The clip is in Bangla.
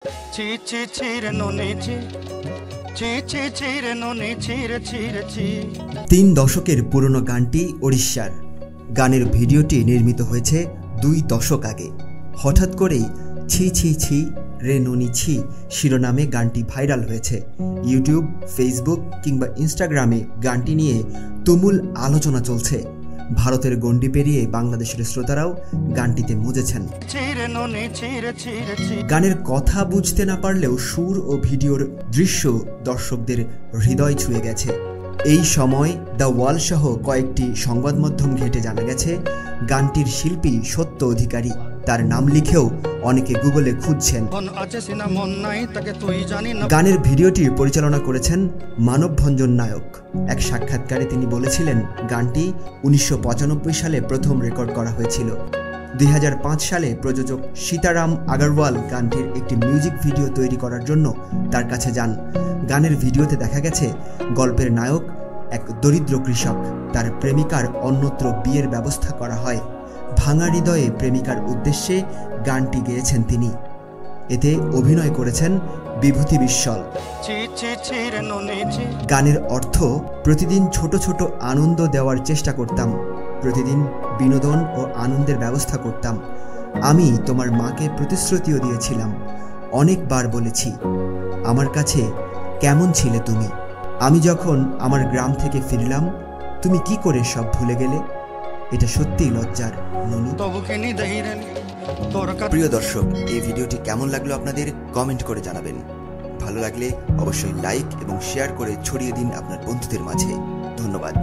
ছি ছি ছি রে ননি ছি, ছি ছি ছি রে ননি ছি রে ছি রে ছি। 3 দশকের পুরনো গানটি ওড়িশার। গানের ভিডিওটি নির্মিত হয়েছে 2 দশক আগে। হঠাৎ করেই ছি ছি ছি রে ননি ছি শিরোনামে গানটি ভাইরাল হয়েছে। ইউটিউব, ফেসবুক কিংবা ইনস্টাগ্রামে গানটি নিয়ে তুমুল আলোচনা চলছে। ভারতের গণ্ডি পেরিয়ে বাংলাদেশের শ্রোতারাও গানটিতে মজেছেন। গানের কথা বুঝতে না পারলেও সুর ও ভিডিওর দৃশ্য দর্শকদের হৃদয় ছুঁয়ে গেছে। এই সময় দ্য ওয়াল সহ কয়েকটি সংবাদ মাধ্যম ঘেঁটে জানা গেছে গানটির শিল্পী সত্য অধিকারী। তার নাম লিখেও অনেকে গুগলে খুঁজছেন। গানের ভিডিওটি পরিচালনা করেছেন মানবভঞ্জন নায়ক। এক সাক্ষাৎকারে তিনি বলেছিলেন, গানটি 1995 সালে প্রথম রেকর্ড করা হয়েছিল। 2005 সালে প্রযোজক সীতারাম আগরওয়াল গানটির একটি মিউজিক ভিডিও তৈরি করার জন্য তার কাছে যান। গানের ভিডিওতে দেখা গেছে গল্পের নায়ক এক দরিদ্র কৃষক। তার প্রেমিকার অন্যত্র বিয়ের ব্যবস্থা করা হয়। ভাঙা হৃদয়ে প্রেমিকার উদ্দেশ্যে গানটি গেয়েছেন তিনি। এতে অভিনয় করেছেন বিভূতি বিশ্বল। গানের অর্থ, প্রতিদিন ছোট ছোট আনন্দ দেওয়ার চেষ্টা করতাম, প্রতিদিন বিনোদন ও আনন্দের ব্যবস্থা করতাম। আমি তোমার মাকে প্রতিশ্রুতিও দিয়েছিলাম, অনেকবার বলেছি, আমার কাছে কেমন ছিলে তুমি। আমি যখন আমার গ্রাম থেকে ফিরলাম, তুমি কি করে সব ভুলে গেলে। এটা সত্যিই লজ্জার ননি। প্রিয় দর্শক, এই ভিডিওটি কেমন লাগলো আপনাদের কমেন্ট করে জানাবেন। ভালো লাগলে অবশ্যই লাইক এবং শেয়ার করে ছড়িয়ে দিন আপনার বন্ধুদের মাঝে। ধন্যবাদ।